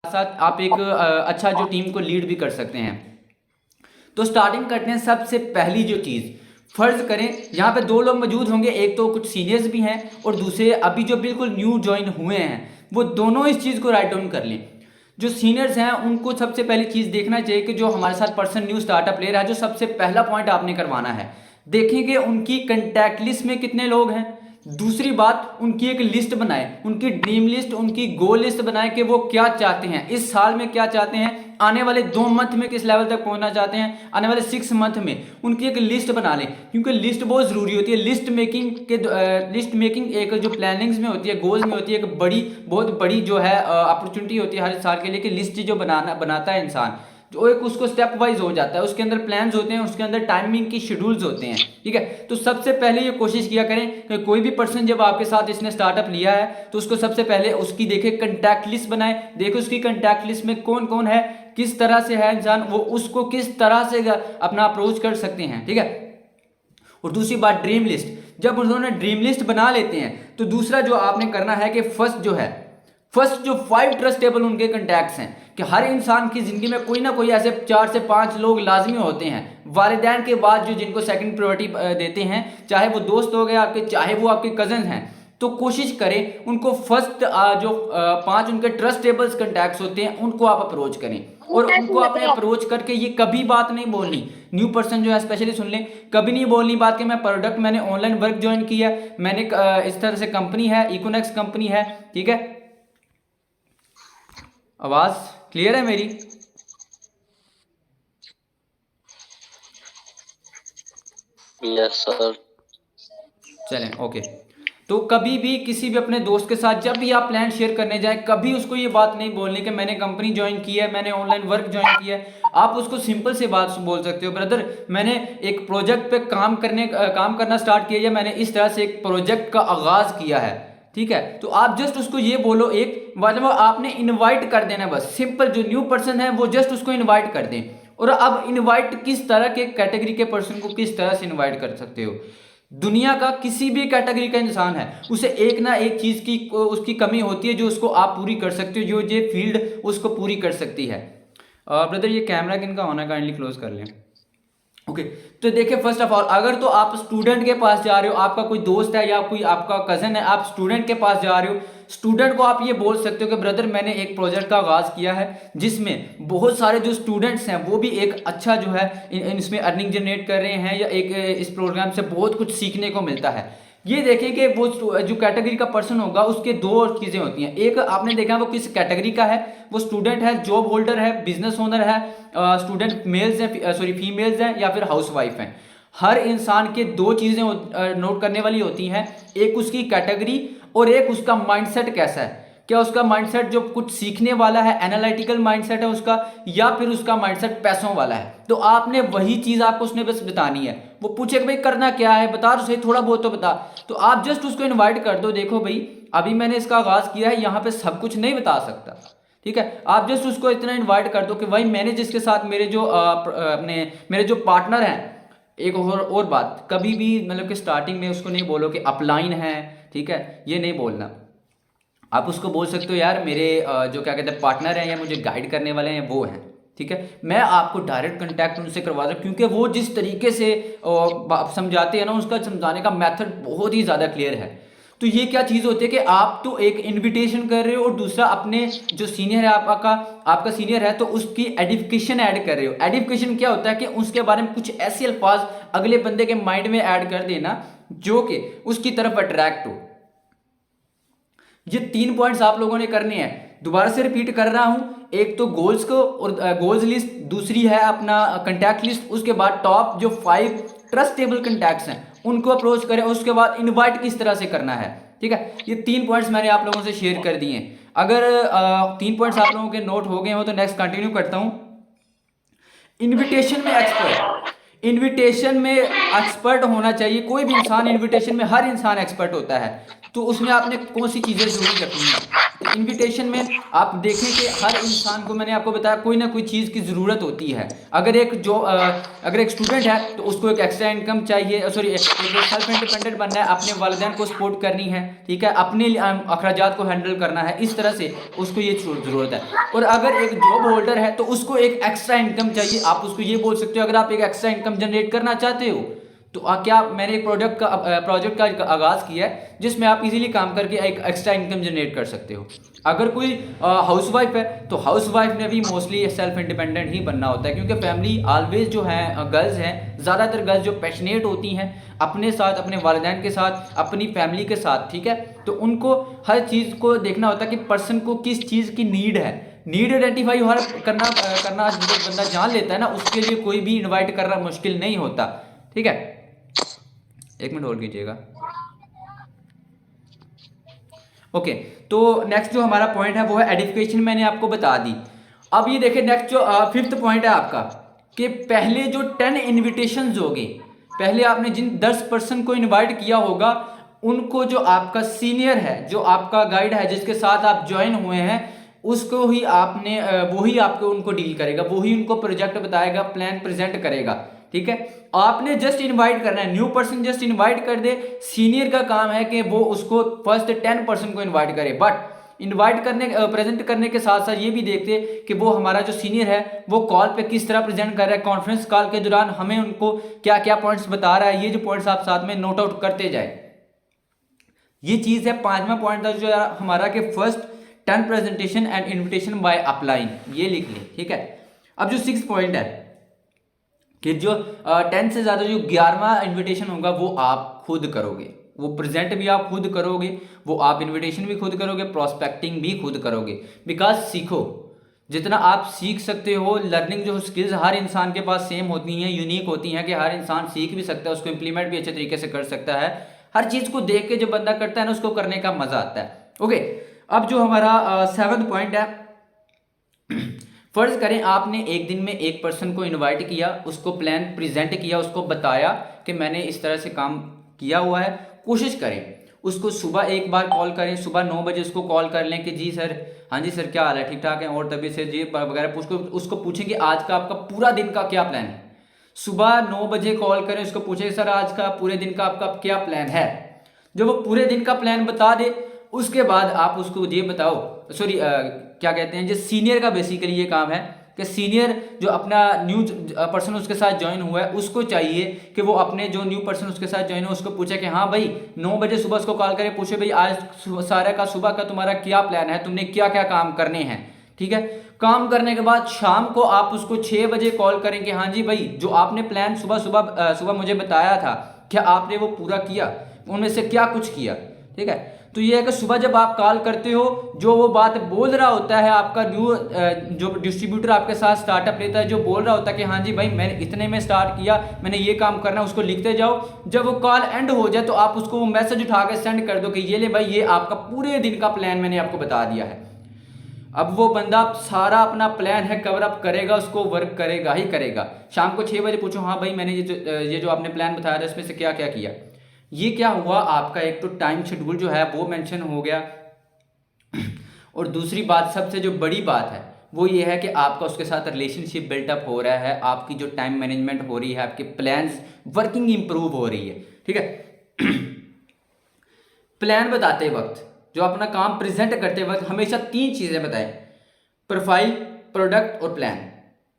साथ आप एक अच्छा जो टीम को लीड भी कर सकते हैं। तो स्टार्टिंग करते हैं। सबसे पहली जो चीज़, फर्ज करें यहाँ पे दो लोग मौजूद होंगे, एक तो कुछ सीनियर्स भी हैं और दूसरे अभी जो बिल्कुल न्यू ज्वाइन हुए हैं, वो दोनों इस चीज़ को राइट डाउन कर लें। जो सीनियर्स हैं उनको सबसे पहली चीज़ देखना चाहिए कि जो हमारे साथ पर्सन न्यू स्टार्टअप ले रहा है, जो सबसे पहला पॉइंट आपने करवाना है, देखेंगे उनकी कंटैक्ट लिस्ट में कितने लोग हैं। दूसरी बात, उनकी एक लिस्ट बनाए, उनकी ड्रीम लिस्ट, उनकी गोल लिस्ट बनाए कि वो क्या चाहते हैं, इस साल में क्या चाहते हैं, आने वाले 2 मंथ में किस लेवल तक पहुंचना चाहते हैं, आने वाले 6 मंथ में उनकी एक लिस्ट बना लें। क्योंकि लिस्ट बहुत ज़रूरी होती है। लिस्ट मेकिंग एक जो प्लानिंग्स में होती है, गोल्स में होती है, एक बहुत बड़ी जो है अपॉर्चुनिटी होती है हर साल के लिए कि लिस्ट जो बनाता है इंसान, जो एक उसको स्टेप वाइज हो जाता है, उसके अंदर प्लान्स होते हैं, उसके अंदर टाइमिंग की शेड्यूल्स होते हैं। ठीक है, तो सबसे पहले ये कोशिश किया करें कि कोई भी पर्सन जब आपके साथ इसने स्टार्टअप लिया है तो उसको सबसे पहले उसकी देखे कंटैक्ट लिस्ट बनाए, देखे उसकी कंटैक्ट लिस्ट में कौन कौन है, किस तरह से है इंसान, वो उसको किस तरह से अपना अप्रोच कर सकते हैं। ठीक है, और दूसरी बात ड्रीम लिस्ट। जब उन्होंने ड्रीम लिस्ट बना लेते हैं तो दूसरा जो आपने करना है कि फर्स्ट जो 5 ट्रस्टेबल उनके कंटैक्ट्स हैं, कि हर इंसान की ज़िंदगी में कोई ना कोई ऐसे 4 से 5 लोग लाजमी होते हैं वालिदैन के बाद जो जिनको सेकंड प्रायोरिटी देते हैं, चाहे वो दोस्त हो गए आपके, चाहे वो आपके कज़न हैं। तो कोशिश करें उनको फर्स्ट जो 5 उनके ट्रस्टेबल कंटैक्ट्स होते हैं उनको आप अप्रोच करें, और उनको आपने अप्रोच करके ये कभी बात नहीं बोलनी, न्यू पर्सन जो है स्पेशली सुन लें, कभी नहीं बोलनी बात कि मैंने ऑनलाइन वर्क ज्वाइन किया, मैंने इस तरह से कंपनी है, इकोनेक्स कंपनी है। ठीक है, आवाज़ क्लियर है मेरी? Yes sir. चलें, ओके। तो कभी भी किसी भी अपने दोस्त के साथ जब भी आप प्लान शेयर करने जाएं, कभी उसको ये बात नहीं बोलनी कि मैंने कंपनी ज्वाइन की है, मैंने ऑनलाइन वर्क ज्वाइन किया है। आप उसको सिंपल सी बात बोल सकते हो, ब्रदर मैंने एक प्रोजेक्ट पे काम करना स्टार्ट किया, या मैंने इस तरह से एक प्रोजेक्ट का आगाज़ किया है। ठीक है, तो आप जस्ट उसको ये बोलो, एक मतलब आपने इनवाइट कर देना, बस सिंपल। जो न्यू पर्सन है वो जस्ट उसको इनवाइट कर दें। और अब इनवाइट किस तरह के कैटेगरी के पर्सन को किस तरह से इनवाइट कर सकते हो, दुनिया का किसी भी कैटेगरी का इंसान है, उसे एक ना एक चीज़ की उसकी कमी होती है जो उसको आप पूरी कर सकते हो, जो ये फील्ड उसको पूरी कर सकती है। ब्रदर ये कैमरा किनका होना है, काइंडली क्लोज कर लें। ओके, तो देखिए फर्स्ट ऑफ ऑल, अगर तो आप स्टूडेंट के पास जा रहे हो, आपका कोई दोस्त है या कोई आपका कज़न है, आप स्टूडेंट के पास जा रहे हो, स्टूडेंट को आप ये बोल सकते हो कि ब्रदर मैंने एक प्रोजेक्ट का आगाज़ किया है जिसमें बहुत सारे जो स्टूडेंट्स हैं वो भी एक अच्छा जो है इसमें अर्निंग जनरेट कर रहे हैं, या एक इस प्रोग्राम से बहुत कुछ सीखने को मिलता है। ये देखें कि वो जो कैटेगरी का पर्सन होगा उसके 2 चीज़ें होती हैं। एक आपने देखा वो किस कैटेगरी का है, वो स्टूडेंट है, जॉब होल्डर है, बिजनेस ओनर है, स्टूडेंट मेल्स हैं, सॉरी फीमेल्स हैं, या फिर हाउसवाइफ हैं। हर इंसान के 2 चीज़ें नोट करने वाली होती हैं, एक उसकी कैटेगरी और एक उसका माइंडसेट कैसा है। क्या उसका माइंडसेट जो कुछ सीखने वाला है, एनालिटिकल माइंडसेट है उसका, या फिर उसका माइंडसेट पैसों वाला है। तो आपने वही चीज़ आपको उसने बस बतानी है। वो पूछे कि भाई करना क्या है, बता तो सही, थोड़ा बहुत तो बता। तो आप जस्ट उसको इनवाइट कर दो, देखो भाई अभी मैंने इसका आगाज़ किया है, यहाँ पे सब कुछ नहीं बता सकता। ठीक है, आप जस्ट उसको इतना इन्वाइट कर दो कि भाई मैंने जिसके साथ मेरे जो पार्टनर हैं। एक और बात, कभी भी मतलब कि स्टार्टिंग में उसको नहीं बोलो कि अपलाइन है। ठीक है, ये नहीं बोलना। आप उसको बोल सकते हो यार मेरे जो क्या कहते हैं पार्टनर हैं या मुझे गाइड करने वाले हैं वो हैं। ठीक है, मैं आपको डायरेक्ट कांटेक्ट उनसे करवा रहा हूँ, क्योंकि वो जिस तरीके से समझाते हैं ना, उसका समझाने का मेथड बहुत ही ज़्यादा क्लियर है। तो ये क्या चीज़ होती है कि आप तो एक इनविटेशन कर रहे हो, और दूसरा अपने जो सीनियर है आपका सीनियर है तो उसकी एडिफिकेशन ऐड कर रहे हो। एडिफिकेशन क्या होता है कि उसके बारे में कुछ ऐसे अल्फाज अगले बंदे के माइंड में ऐड कर देना जो कि उसकी तरफ अट्रैक्ट हो। ये 3 पॉइंट्स आप लोगों ने करने हैं। दोबारा से रिपीट कर रहा हूं, एक तो गोल्स को और गोल्स लिस्ट, दूसरी है अपना कंटैक्ट लिस्ट, उसके बाद टॉप जो 5 ट्रस्टेबल कंटैक्ट्स हैं उनको अप्रोच करें, उसके बाद इनवाइट किस तरह से करना है। ठीक है, ये 3 पॉइंट्स मैंने आप लोगों से शेयर कर दिए। अगर 3 पॉइंट्स आप लोगों के नोट हो गए हो तो नेक्स्ट कंटिन्यू करता हूं। इनविटेशन में एक्सपर्ट, इनविटेशन में एक्सपर्ट होना चाहिए। कोई भी इंसान इनविटेशन में, हर इंसान एक्सपर्ट होता है, तो उसमें आपने कौन सी चीज़ें जरूरी रखनी है। तो इनविटेशन में आप देखें कि हर इंसान को, मैंने आपको बताया, कोई ना कोई चीज़ की ज़रूरत होती है। अगर एक स्टूडेंट है तो उसको एक एक्स्ट्रा इनकम चाहिए, सॉरी एक सेल्फ इंडिपेंडेंट बनना है, अपने वालिदैन को सपोर्ट करनी है, ठीक है, अपने अखराजात को हैंडल करना है, इस तरह से उसको ये ज़रूरत है। और अगर एक जॉब होल्डर है तो उसको एक एक्स्ट्रा इनकम चाहिए। आप उसको ये बोल सकते हो, अगर आप एक एक्स्ट्रा इनकम जनरेट करना चाहते हो तो क्या मैंने एक प्रोजेक्ट का आगाज़ किया है जिसमें आप इजीली काम करके एक एक्स्ट्रा इनकम जनरेट कर सकते हो। अगर कोई हाउसवाइफ है तो हाउसवाइफ ने भी मोस्टली सेल्फ इंडिपेंडेंट ही बनना होता है, क्योंकि फैमिली ऑलवेज जो है गर्ल्स हैं, ज़्यादातर गर्ल्स जो पैशनेट होती हैं अपने साथ, अपने वालिदैन के साथ, अपनी फैमिली के साथ, ठीक है, तो उनको हर चीज़ को देखना होता है कि पर्सन को किस चीज़ की नीड है। नीड आइडेंटिफाई करना जब बंदा जान लेता है ना, उसके लिए कोई भी इन्वाइट करना मुश्किल नहीं होता, ठीक है। एक मिनट होल्ड कीजिएगा। ओके, तो नेक्स्ट जो हमारा पॉइंट है वो है एडिफिकेशन, मैंने आपको बता दी। अब ये देखिए नेक्स्ट जो फिफ्थ पॉइंट है आपका, कि पहले जो 10 इन्विटेशंस होंगे, पहले आपने जिन 10 पर्सन को इनवाइट किया होगा, उनको जो आपका सीनियर है, जो आपका गाइड है, जिसके साथ आप ज्वाइन हुए हैं, उसको ही आपने वही आपको उनको डील करेगा, वही उनको प्रोजेक्ट बताएगा, प्लान प्रेजेंट करेगा, ठीक है। आपने जस्ट इनवाइट करना है, न्यू पर्सन जस्ट इनवाइट कर दे, सीनियर का काम है कि वो उसको फर्स्ट 10 पर्सन को इनवाइट करे। बट इनवाइट करने प्रेजेंट करने के साथ साथ ये भी देखते कि वो हमारा जो सीनियर है वो कॉल पे किस तरह प्रेजेंट कर रहा है, कॉन्फ्रेंस कॉल के दौरान हमें उनको क्या क्या पॉइंट्स बता रहा है, ये जो पॉइंट्स आप साथ में नोट आउट करते जाए। ये चीज है। पांचवा पॉइंट था जो हमारा कि first 10 presentation and invitation by upline, ये लिख ले, ठीक है। अब जो 6 पॉइंट है कि जो 10 से ज्यादा जो 11वां इन्विटेशन होगा वो आप खुद करोगे, वो प्रेजेंट भी आप खुद करोगे, वो आप इनविटेशन भी खुद करोगे, प्रोस्पेक्टिंग भी खुद करोगे। बिकॉज सीखो, जितना आप सीख सकते हो, लर्निंग जो स्किल्स हर इंसान के पास सेम होती हैं, यूनिक होती हैं, कि हर इंसान सीख भी सकता है, उसको इंप्लीमेंट भी अच्छे तरीके से कर सकता है। हर चीज़ को देख के जो बंदा करता है ना, उसको करने का मजा आता है। ओके, अब जो हमारा 7वां पॉइंट है, फर्ज करें आपने एक दिन में एक पर्सन को इनवाइट किया, उसको प्लान प्रेजेंट किया, उसको बताया कि मैंने इस तरह से काम किया हुआ है। कोशिश करें उसको सुबह एक बार कॉल करें, सुबह 9 बजे उसको कॉल कर लें कि जी सर, हाँ जी सर, क्या हाल है, ठीक ठाक है, और तभी से जी वगैरह उसको पूछें कि आज का आपका पूरा दिन का क्या प्लान है। सुबह 9 बजे कॉल करें, उसको पूछें सर आज का पूरे दिन का आपका क्या प्लान है। जब वो पूरे दिन का प्लान बता दे, उसके बाद आप उसको ये बताओ, सॉरी क्या कहते हैं, जो सीनियर का बेसिकली ये काम है कि सीनियर जो अपना न्यू पर्सन उसके साथ ज्वाइन हुआ है, उसको चाहिए कि वो अपने जो न्यू पर्सन उसके साथ ज्वाइन हो उसको पूछे कि हाँ भाई 9 बजे सुबह उसको कॉल करे, पूछे भाई आज सारा का सुबह का तुम्हारा क्या प्लान है, तुमने क्या क्या काम करने हैं, ठीक है। काम करने के बाद शाम को आप उसको 6 बजे कॉल करें कि हाँ जी भाई जो आपने प्लान सुबह मुझे बताया था, क्या आपने वो पूरा किया, उनमें से क्या कुछ किया, ठीक है। तो ये है कि सुबह जब आप कॉल करते हो, जो वो बात बोल रहा होता है आपका न्यू जो डिस्ट्रीब्यूटर आपके साथ स्टार्टअप लेता है, जो बोल रहा होता है कि हाँ जी भाई मैंने इतने में स्टार्ट किया, मैंने ये काम करना, उसको लिखते जाओ। जब वो कॉल एंड हो जाए तो आप उसको वो मैसेज उठा के सेंड कर दो कि ये ले भाई, ये आपका पूरे दिन का प्लान मैंने आपको बता दिया है। अब वो बंदा सारा अपना प्लान है कवर अप करेगा, उसको वर्क करेगा ही करेगा। शाम को 6 बजे पूछो हाँ भाई मैंने ये जो आपने प्लान बताया था इसमें से क्या क्या किया। ये क्या हुआ, आपका एक तो टाइम शेड्यूल जो है वो मेंशन हो गया, और दूसरी बात सबसे जो बड़ी बात है वो ये है कि आपका उसके साथ रिलेशनशिप बिल्टअप हो रहा है, आपकी जो टाइम मैनेजमेंट हो रही है, आपके प्लान्स वर्किंग इंप्रूव हो रही है, ठीक है। प्लान बताते वक्त, जो अपना काम प्रेजेंट करते वक्त हमेशा 3 चीज़ें बताएं, प्रोफाइल, प्रोडक्ट और प्लान।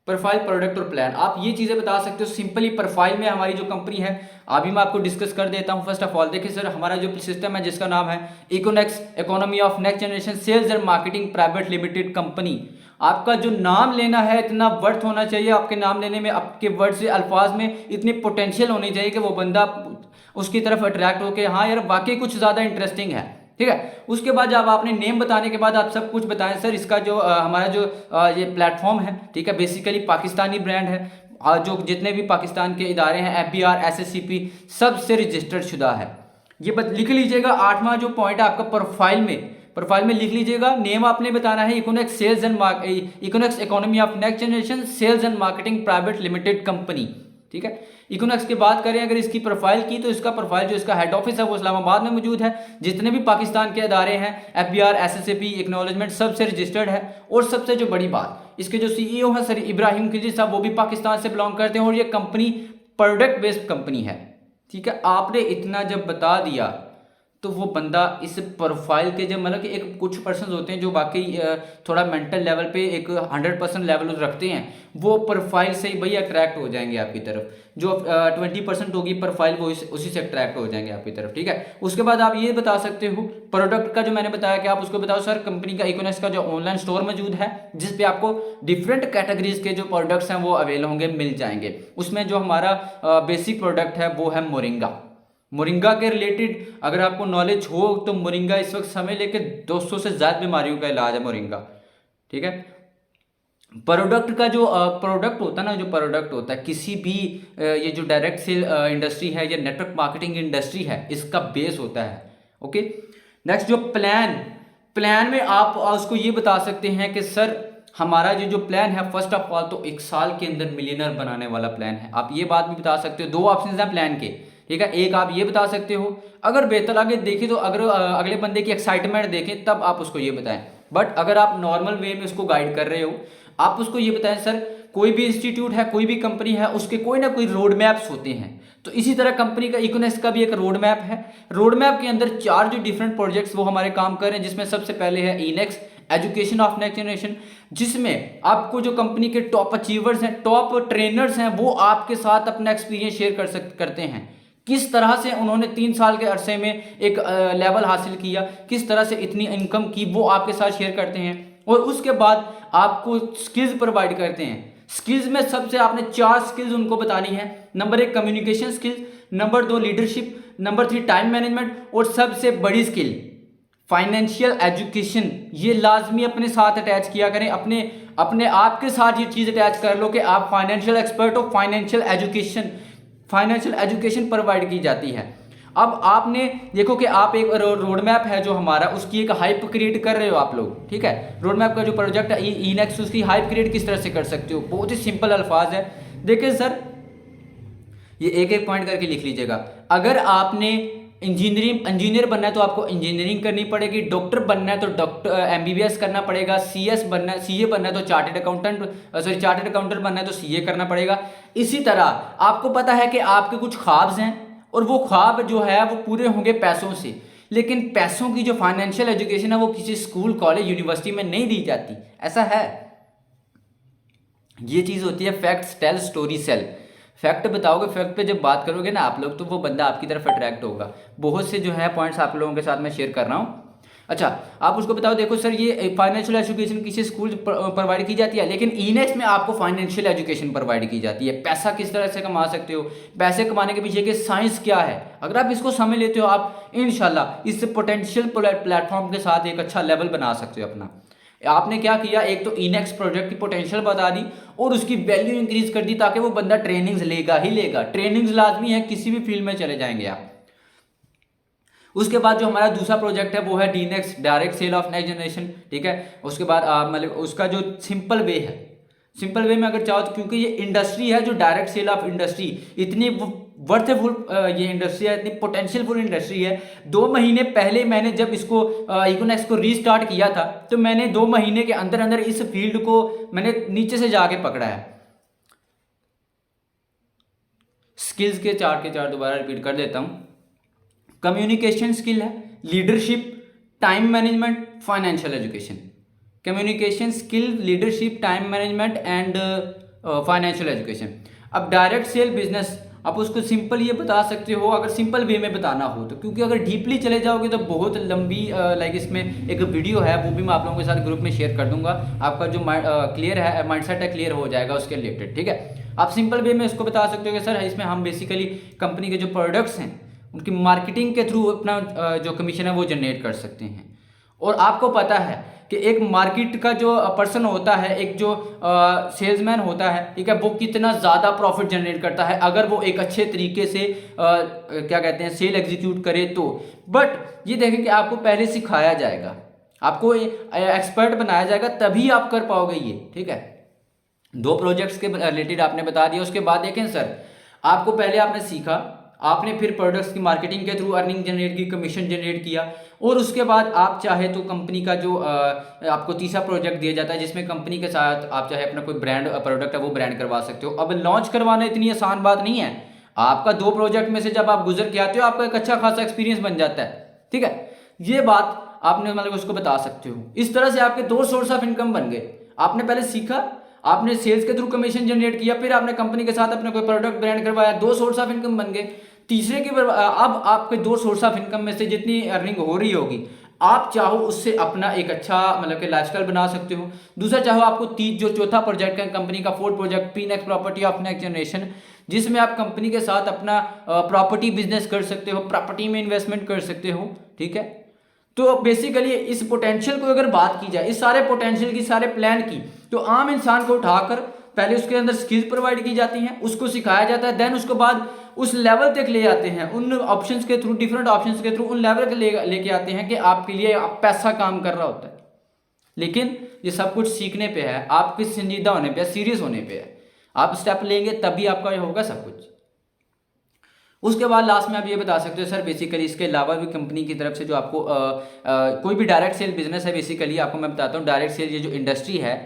प्रोफाइल, प्रोडक्ट और प्लान, आप ये चीज़ें बता सकते हो सिंपली। प्रोफाइल में हमारी जो कंपनी है अभी मैं आपको डिस्कस कर देता हूँ। फर्स्ट ऑफ ऑल देखिए सर, हमारा जो सिस्टम है जिसका नाम है Econex, economy of next generation sales and marketing private limited company. आपका जो नाम लेना है इतना वर्थ होना चाहिए, आपके नाम लेने में, आपके वर्ड से अल्फाज में इतनी पोटेंशियल होनी चाहिए कि वो बंदा उसकी तरफ अट्रैक्ट हो के हाँ यार वाकई कुछ ज़्यादा इंटरेस्टिंग है, ठीक है। उसके बाद जब आपने नेम बताने के बाद आप सब कुछ बताएं, सर इसका जो हमारा जो ये प्लेटफॉर्म है, ठीक है, बेसिकली पाकिस्तानी ब्रांड है, और जो जितने भी पाकिस्तान के इदारे हैं FBR SSCP सबसे रजिस्टर्ड शुदा है। ये लिख लीजिएगा। 8वां जो पॉइंट है आपका प्रोफाइल में लिख लीजिएगा। नेम आपने बताना है Econex sales and Econex economy of next generation sales and marketing private limited company, ठीक है। इकोनॉक्स की बात करें अगर इसकी प्रोफाइल की, तो इसका प्रोफाइल जो इसका हेड ऑफिस है वो इस्लामाबाद में मौजूद है। जितने भी पाकिस्तान के अदारे हैं, FBR, SSAP, एक्नॉलेजमेंट, सबसे रजिस्टर्ड है। और सबसे जो बड़ी बात, इसके जो CEO हैं सर इब्राहिम खिलजी साहब, वो भी पाकिस्तान से बिलोंग करते हैं और ये कंपनी प्रोडक्ट बेस्ड कंपनी है, ठीक है। आपने इतना जब बता दिया तो वो बंदा इस प्रोफाइल के, जब मतलब कि एक कुछ पर्सन होते हैं जो बाकी थोड़ा मेंटल लेवल पे एक 100% लेवल रखते हैं, वो प्रोफाइल से ही भाई अट्रैक्ट हो जाएंगे आपकी तरफ। जो 20% होगी प्रोफाइल, वो उसी से अट्रैक्ट हो जाएंगे आपकी तरफ, ठीक है। उसके बाद आप ये बता सकते हो प्रोडक्ट का, जो मैंने बताया कि आप उसको बताओ सर कंपनी का इकोनॉक्स का जो ऑनलाइन स्टोर मौजूद है, जिसपे आपको डिफरेंट कैटेगरीज के जो प्रोडक्ट्स हैं वो अवेल होंगे, मिल जाएंगे। उसमें जो हमारा बेसिक प्रोडक्ट है वो है मोरिंगा। मोरिंगा के रिलेटेड अगर आपको नॉलेज हो तो मोरिंगा इस वक्त समय लेके 200 से ज़्यादा बीमारियों का इलाज है मोरिंगा, ठीक है। प्रोडक्ट का जो प्रोडक्ट होता है ना, जो प्रोडक्ट होता है किसी भी ये जो डायरेक्ट सेल इंडस्ट्री है या नेटवर्क मार्केटिंग इंडस्ट्री है, इसका बेस होता है, ओके। नेक्स्ट जो प्लान में आप उसको ये बता सकते हैं कि सर हमारा जो प्लान है, फर्स्ट ऑफ ऑल तो 1 साल के अंदर मिलियनर बनाने वाला प्लान है। आप ये बात भी बता सकते हो। 2 ऑप्शन हैं प्लान के, ठीक है। एक आप ये बता सकते हो, अगर बेहतर आगे देखें तो अगर अगले बंदे की एक्साइटमेंट देखें तब आप उसको ये बताएं। बट अगर आप नॉर्मल वे में उसको गाइड कर रहे हो, आप उसको ये बताएं सर कोई भी इंस्टीट्यूट है, कोई भी कंपनी है, उसके कोई ना कोई रोड मैप्स होते हैं। तो इसी तरह कंपनी का इकोनॉक्स का भी एक रोड मैप है। रोड मैप के अंदर 4 जो डिफरेंट प्रोजेक्ट्स वो हमारे काम कर रहे हैं, जिसमें सबसे पहले है इनेक्स एजुकेशन ऑफ नेक्स्ट जनरेशन, जिसमें आपको जो कंपनी के टॉप अचीवर्स हैं, टॉप ट्रेनर्स हैं, वो आपके साथ अपना एक्सपीरियंस शेयर करते हैं। किस तरह से उन्होंने 3 साल के अरसे में एक लेवल हासिल किया, किस तरह से इतनी इनकम की, वो आपके साथ शेयर करते हैं। और उसके बाद आपको स्किल्स प्रोवाइड करते हैं। स्किल्स में सबसे आपने 4 स्किल्स उनको बतानी है। Number 1 communication skills, number 2 leadership, number 3 time management, और सबसे बड़ी स्किल फाइनेंशियल एजुकेशन। ये लाजमी अपने साथ अटैच किया करें, अपने आप के साथ ये चीज़ अटैच कर लो कि आप फाइनेंशियल एक्सपर्ट हो। फाइनेंशियल एजुकेशन प्रोवाइड की जाती है। अब आपने देखो कि आप एक रोड मैप है जो हमारा, उसकी एक हाइप क्रिएट कर रहे हो आप लोग, ठीक है। रोड मैप का जो प्रोजेक्ट है इनेक्स, उसकी हाइप क्रिएट किस तरह से कर सकते हो, बहुत ही सिंपल अल्फाज है। देखिए सर, ये एक एक पॉइंट करके लिख लीजिएगा। अगर आपने इंजीनियर बनना है तो आपको इंजीनियरिंग करनी पड़ेगी, डॉक्टर बनना है तो MBBS करना पड़ेगा, CA बनना है तो चार्टेड अकाउंटेंट बनना है तो CA करना पड़ेगा। इसी तरह आपको पता है कि आपके कुछ ख्वाब्स हैं और वो ख्वाब जो है वो पूरे होंगे पैसों से, लेकिन पैसों की जो फाइनेंशियल एजुकेशन है वो किसी स्कूल, कॉलेज, यूनिवर्सिटी में नहीं दी जाती। ऐसा है, ये चीज़ होती है facts tell story sell. Fact बताओगे, फैक्ट पे जब बात करोगे ना आप लोग, तो वो बंदा आपकी तरफ अट्रैक्ट होगा। बहुत से जो है पॉइंट्स आप लोगों के साथ मैं शेयर कर रहा हूँ। अच्छा, आप उसको बताओ, देखो सर ये फाइनेंशियल एजुकेशन किसी स्कूल प्रोवाइड की जाती है, लेकिन इनेक्स में आपको फाइनेंशियल एजुकेशन प्रोवाइड की जाती है। पैसा किस तरह से कमा सकते हो, पैसे कमाने के पीछे के साइंस क्या है, अगर आप इसको समझ लेते हो, आप इंशाल्लाह इस पोटेंशियल प्लेटफॉर्म के साथ एक अच्छा लेवल बना सकते हो अपना। आपने क्या किया, एक तो इनेक्स प्रोजेक्ट की पोटेंशियल बता दी और उसकी वैल्यू इंक्रीज कर दी, ताकि वो बंदा ट्रेनिंग्स लेगा ही लेगा। ट्रेनिंग्स लाजमी है, किसी भी फील्ड में चले जाएंगे आप। उसके बाद जो हमारा दूसरा प्रोजेक्ट है वो है Dnex, direct sale of next generation, ठीक है। उसके बाद मतलब उसका जो सिंपल वे है, सिंपल वे में अगर चाहो तो, क्योंकि ये इंडस्ट्री है जो डायरेक्ट सेल ऑफ इंडस्ट्री, इतनी वर्थफुल ये इंडस्ट्री है, इतनी पोटेंशियलफुल इंडस्ट्री है। 2 महीने पहले मैंने जब इसको इकोनॉक्स को रीस्टार्ट किया था, तो मैंने 2 महीने के अंदर अंदर इस फील्ड को मैंने नीचे से जाके पकड़ा है। स्किल्स के 4 के 4 दोबारा रिपीट कर देता हूँ। कम्युनिकेशन स्किल है, leadership, time management, financial education. Communication skill, leadership, time management and financial education. अब डायरेक्ट सेल बिजनेस, आप उसको सिंपल ये बता सकते हो, अगर सिंपल वे में बताना हो तो, क्योंकि अगर डीपली चले जाओगे तो बहुत लंबी लाइक इसमें एक वीडियो है, वो भी मैं आप लोगों के साथ ग्रुप में शेयर कर दूंगा। आपका जो क्लियर है माइंडसेट है, क्लियर हो जाएगा उसके रिलेटेड, ठीक है। आप सिंपल वे में इसको बता सकते हो कि सर इसमें हम बेसिकली कंपनी के जो प्रोडक्ट्स हैं उनकी मार्केटिंग के थ्रू अपना जो कमीशन है वो जनरेट कर सकते हैं। और आपको पता है कि एक मार्केट का जो पर्सन होता है, एक जो सेल्समैन होता है, ठीक है, वो कितना ज़्यादा प्रॉफिट जनरेट करता है अगर वो एक अच्छे तरीके से क्या कहते हैं सेल एग्जीक्यूट करे तो। बट ये देखें कि आपको पहले सिखाया जाएगा, आपको एक्सपर्ट बनाया जाएगा, तभी आप कर पाओगे ये, ठीक है। 2 प्रोजेक्ट्स के रिलेटेड आपने बता दिया। उसके बाद देखें सर, आपको पहले आपने सीखा, आपने फिर प्रोडक्ट्स की मार्केटिंग के थ्रू अर्निंग जनरेट की, कमीशन जनरेट किया, और उसके बाद आप चाहे तो कंपनी का जो आपको तीसरा प्रोजेक्ट दिया जाता है जिसमें कंपनी के साथ आप चाहे अपना कोई ब्रांड प्रोडक्ट है वो ब्रांड करवा सकते हो। अब लॉन्च करवाना इतनी आसान बात नहीं है। आपका 2 प्रोजेक्ट में से जब आप गुजर के आते हो आपका एक अच्छा खासा एक्सपीरियंस बन जाता है, ठीक है। ये बात आपने मतलब उसको बता सकते हो। इस तरह से आपके 2 सोर्स ऑफ इनकम बन गए। आपने पहले सीखा, आपने सेल्स के थ्रू कमीशन जनरेट किया, फिर आपने कंपनी के साथ अपना कोई प्रोडक्ट ब्रांड करवाया, 2 सोर्स ऑफ इनकम बन गए। तीसरे की अब आपके 2 सोर्स ऑफ इनकम में से जितनी अर्निंग हो रही होगी आप चाहो उससे अपना एक अच्छा मतलब कि लाइफस्टाइल बना सकते हो। दूसरा चाहो आपको जो चौथा प्रोजेक्ट है कंपनी का, 4th project Pnex property of next generation, जिसमें आप कंपनी के साथ अपना प्रॉपर्टी बिजनेस कर सकते हो, प्रॉपर्टी में इन्वेस्टमेंट कर सकते हो, ठीक है। तो बेसिकली इस पोटेंशियल को अगर बात की जाए, इस सारे पोटेंशियल की, सारे प्लान की, तो आम इंसान को उठाकर पहले उसके अंदर स्किल्स प्रोवाइड की जाती हैं, उसको सिखाया जाता है, देन उसके बाद उस लेवल तक ले जाते हैं, उन ऑप्शंस के थ्रू, डिफरेंट ऑप्शंस के थ्रू उन लेवल के लेके आते हैं कि आपके लिए आप पैसा काम कर रहा होता है। लेकिन ये सब कुछ सीखने पे है, आपके संजीदा होने पे है, सीरियस होने पे है। आप स्टेप लेंगे तभी आपका ये होगा सब कुछ। उसके बाद लास्ट में आप ये बता सकते हो सर बेसिकली इसके अलावा भी कंपनी की तरफ से जो आपको कोई भी डायरेक्ट सेल बिजनेस है, बेसिकली आपको मैं बताता हूँ डायरेक्ट सेल ये जो इंडस्ट्री है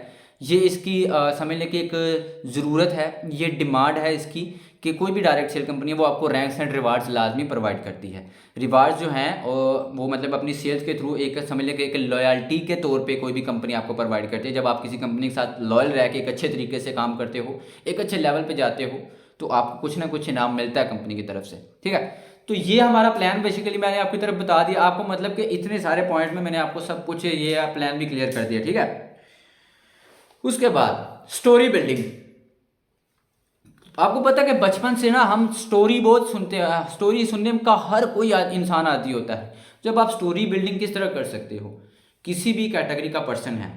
ये इसकी समझ लें कि एक ज़रूरत है, ये डिमांड है इसकी कि कोई भी डायरेक्ट सेल कंपनी है वो आपको रैंक्स एंड रिवार्ड्स लाजमी प्रोवाइड करती है। रिवार्ड्स जो हैं वो मतलब अपनी सेल्स के थ्रू एक समझ लें कि एक लॉयल्टी के तौर पे कोई भी कंपनी आपको प्रोवाइड करती है। जब आप किसी कंपनी के साथ लॉयल रह के एक अच्छे तरीके से काम करते हो, एक अच्छे लेवल पे जाते हो, तो आपको कुछ ना कुछ इनाम मिलता है कंपनी की तरफ से, ठीक है। तो ये हमारा प्लान बेसिकली मैंने आपकी तरफ बता दिया आपको, मतलब कि इतने सारे पॉइंट में मैंने आपको सब कुछ ये प्लान भी क्लियर कर दिया, ठीक है। उसके बाद स्टोरी बिल्डिंग, आपको पता है कि बचपन से ना हम स्टोरी बहुत सुनते हैं, स्टोरी सुनने का हर कोई इंसान आदी होता है। जब आप स्टोरी बिल्डिंग किस तरह कर सकते हो, किसी भी कैटेगरी का पर्सन है,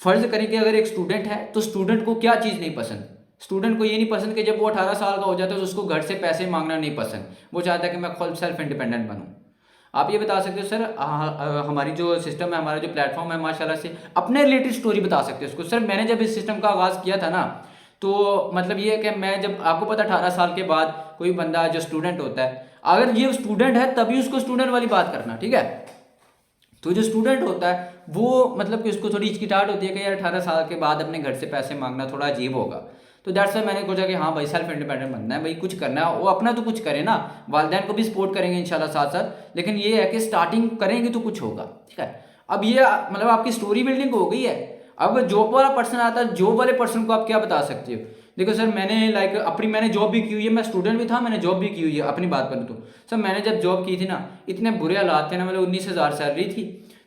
फर्ज करें कि अगर एक स्टूडेंट है तो स्टूडेंट को क्या चीज़ नहीं पसंद, स्टूडेंट को ये नहीं पसंद कि जब वो 18 साल का हो जाता है तो उसको घर से पैसे मांगना नहीं पसंद, वो चाहता है कि मैं खुद सेल्फ इंडिपेंडेंट बनूं। आप ये बता सकते हो सर हमारी जो सिस्टम है, हमारा जो प्लेटफॉर्म है, माशाल्लाह से अपने रिलेटेड स्टोरी बता सकते हो उसको। सर मैंने जब इस सिस्टम का आगाज़ किया था ना, तो मतलब ये है कि मैं जब आपको पता 18 साल के बाद कोई बंदा जो स्टूडेंट होता है, अगर ये स्टूडेंट है तभी उसको स्टूडेंट वाली बात करना, ठीक है। तो जो स्टूडेंट होता है वो मतलब कि उसको थोड़ी हिचकिचाहट होती है कि यार 18 साल के बाद अपने घर से पैसे मांगना थोड़ा अजीब होगा। तो दैट्स वाई मैंने सोचा कि हाँ भाई सेल्फ इंडिपेंडेंट बनना है, भाई कुछ करना है, वो अपना तो कुछ करे ना, वालिदैन को भी सपोर्ट करेंगे इंशाल्लाह साथ साथ, लेकिन ये है कि स्टार्टिंग करेंगे तो कुछ होगा, ठीक है। अब ये मतलब आपकी स्टोरी बिल्डिंग हो गई है। अब जॉब वाला पर्सन आता है, जॉब वाले पर्सन को आप क्या बता सकते हो, देखो सर मैंने मैंने जॉब भी की हुई है, मैं स्टूडेंट भी था, मैंने जॉब भी की हुई है। अपनी बात करूँ तो सर मैंने जब जॉब की थी ना, इतने बुरे हालात थे ना, मतलब 19,000 सैलरी थी।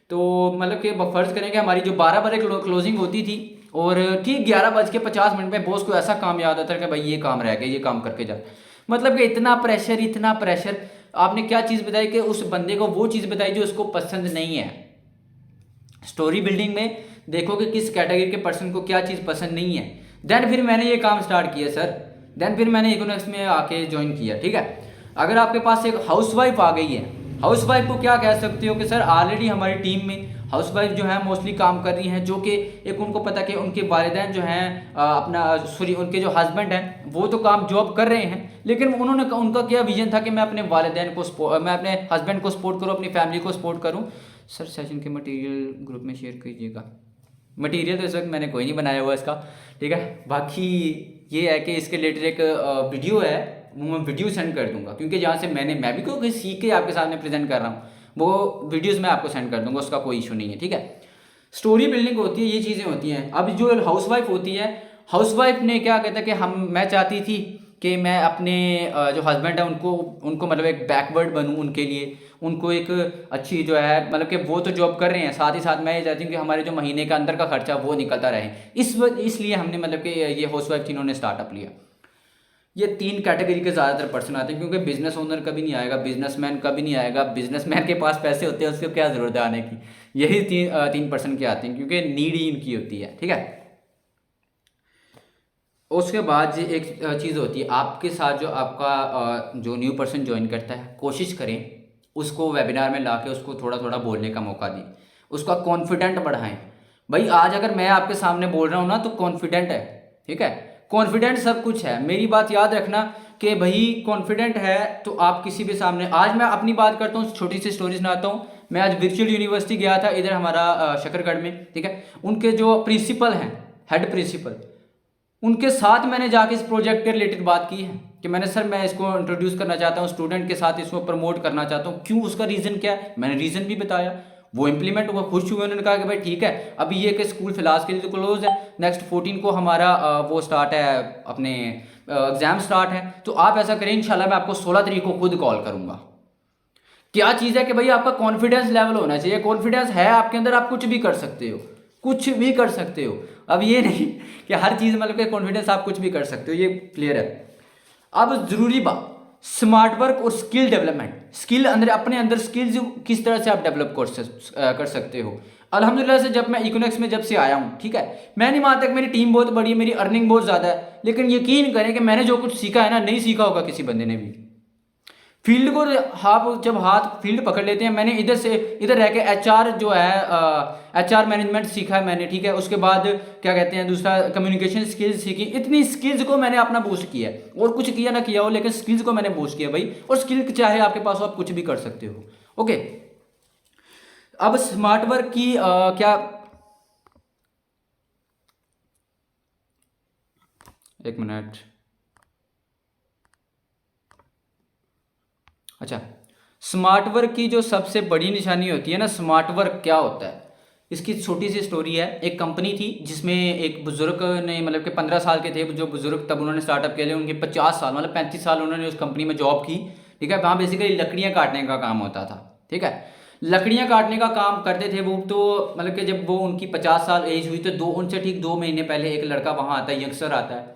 तो मतलब कि फर्ज करें कि हमारी जो 12 बजे क्लोजिंग होती थी और ठीक 11:50 में बॉस को ऐसा काम याद आता है कि भाई ये काम रह गया, ये काम करके जा। मतलब कि इतना प्रेशर। आपने क्या चीज़ बताई कि उस बंदे को वो चीज़ बताई जो उसको पसंद नहीं है। स्टोरी बिल्डिंग में देखो कि किस कैटेगरी के पर्सन को क्या चीज़ पसंद नहीं है। देन फिर मैंने ये काम स्टार्ट किया सर, देन फिर मैंने इकोनॉमिक्स में आके ज्वाइन किया, ठीक है। अगर आपके पास एक हाउसवाइफ आ गई है, हाउसवाइफ को क्या कह सकते हो कि सर ऑलरेडी हमारी टीम में हाउसवाइफ जो है मोस्टली काम कर रही हैं, जो कि एक उनको पता कि उनके वालिदैन जो हैं उनके जो हस्बैंड हैं वो तो काम जॉब कर रहे हैं, लेकिन उनका क्या विजन था कि मैं अपने वालिदैन को मैं अपने हस्बैंड को सपोर्ट करूँ, अपनी फैमिली को सपोर्ट करूँ। सर सेशन के मटेरियल ग्रुप में शेयर कीजिएगा। मटेरियल तो इस वक्त मैंने कोई नहीं बनाया हुआ इसका, ठीक है। बाकी ये है कि इसके रिलेटेड एक वीडियो है, वो मैं वीडियो सेंड कर दूंगा, क्योंकि जहाँ से मैं भी कोई सीख के आपके सामने प्रेजेंट कर रहा हूँ, वो वीडियोस मैं आपको सेंड कर दूंगा, उसका कोई इशू नहीं है, ठीक है। स्टोरी बिल्डिंग होती है, ये चीज़ें होती हैं। अब जो हाउसवाइफ होती है, हाउसवाइफ ने क्या कहता है कि मैं चाहती थी कि मैं अपने जो हस्बैंड है उनको मतलब एक बैकवर्ड बनूं उनके लिए, उनको एक अच्छी जो है मतलब कि वो तो जॉब कर रहे हैं, साथ ही साथ मैं ये चाहती हूँ कि हमारे जो महीने का अंदर का खर्चा वो निकलता रहे। इसलिए हमने मतलब कि ये हाउसवाइफ तीनों ने स्टार्टअप लिया। ये 3 कैटेगरी के ज़्यादातर पर्सन आते हैं, क्योंकि बिजनेस ओनर कभी नहीं आएगा, बिजनेसमैन कभी नहीं आएगा, बिजनेसमैन के पास पैसे होते हैं उसको क्या ज़रूरत है आने की। यही 3 पर्सन के आते हैं, क्योंकि नीड ही इनकी होती है, ठीक है। उसके बाद एक चीज़ होती है, आपके साथ जो आपका जो न्यू पर्सन ज्वाइन करता है, कोशिश करें उसको वेबिनार में लाके उसको थोड़ा थोड़ा बोलने का मौका दें, उसका कॉन्फिडेंट बढ़ाएं। भाई आज अगर मैं आपके सामने बोल रहा हूँ ना तो कॉन्फिडेंट है, ठीक है। कॉन्फिडेंट सब कुछ है। मेरी बात याद रखना, कि भाई कॉन्फिडेंट है तो आप किसी भी सामने, आज मैं अपनी बात करता हूँ, छोटी सी स्टोरी सुनाता हूँ। मैं आज वर्चुअल यूनिवर्सिटी गया था, इधर हमारा शकरगढ़ में, ठीक है। उनके जो प्रिंसिपल हैं, हेड प्रिंसिपल, उनके साथ मैंने जाके इस प्रोजेक्ट के रिलेटेड बात की है कि मैंने सर मैं इसको इंट्रोड्यूस करना चाहता हूँ स्टूडेंट के साथ, इसको प्रमोट करना चाहता हूँ, क्यों, उसका रीज़न क्या है, मैंने रीज़न भी बताया। वो इम्प्लीमेंट हुआ, खुश हुए, उन्होंने कहा कि भाई ठीक है, अभी ये कि स्कूल फिलहाल के लिए तो क्लोज है, नेक्स्ट 14 को हमारा वो स्टार्ट है, अपने एग्ज़ाम स्टार्ट है, तो आप ऐसा करें इंशाल्लाह मैं आपको 16 तारीख को खुद कॉल करूँगा। क्या चीज़ है कि भाई आपका कॉन्फिडेंस लेवल होना चाहिए, कॉन्फिडेंस है आपके अंदर, आप कुछ भी कर सकते हो, कुछ भी कर सकते हो। अब ये नहीं कि हर चीज़ मतलब कि कॉन्फिडेंस आप कुछ भी कर सकते हो, ये क्लियर है। अब ज़रूरी बात, स्मार्ट वर्क और स्किल डेवलपमेंट, स्किल अंदर, अपने अंदर स्किल्स किस तरह से आप डेवलप कर सकते हो। अल्हम्दुलिल्लाह से जब मैं इकोनॉमिक्स में जब से आया हूँ, ठीक है, मैं नहीं मानता कि मेरी टीम बहुत बड़ी है, मेरी अर्निंग बहुत ज़्यादा है, लेकिन यकीन करें कि मैंने जो कुछ सीखा है ना, नहीं सीखा होगा किसी बंदे ने भी। फील्ड को आप जब हाथ फील्ड पकड़ लेते हैं, मैंने इधर से इधर रह के एचआर जो है, एचआर मैनेजमेंट सीखा है मैंने, ठीक है। उसके बाद क्या कहते हैं, दूसरा कम्युनिकेशन स्किल्स सीखी। इतनी स्किल्स को मैंने अपना बूस्ट किया है, और कुछ किया ना किया हो, लेकिन स्किल्स को मैंने बूस्ट किया भाई। और स्किल चाहे आपके पास हो, आप कुछ भी कर सकते हो। ओके, अब स्मार्ट वर्क की क्या, एक मिनट, अच्छा, स्मार्ट वर्क की जो सबसे बड़ी निशानी होती है ना, स्मार्ट वर्क क्या होता है, इसकी छोटी सी स्टोरी है। एक कंपनी थी जिसमें एक बुजुर्ग ने, मतलब कि 15 साल के थे जो बुजुर्ग, तब उन्होंने स्टार्टअप किया, उनके 50 साल मतलब 35 साल उन्होंने उस कंपनी में जॉब की, ठीक है। वहाँ बेसिकली लकड़ियाँ काटने का काम होता था, ठीक है। लकड़ियाँ काटने का काम करते थे वो, तो मतलब कि जब वो उनकी 50 साल एज हुई, तो उनसे ठीक 2 महीने पहले एक लड़का वहाँ आता है, यंगस्टर आता है।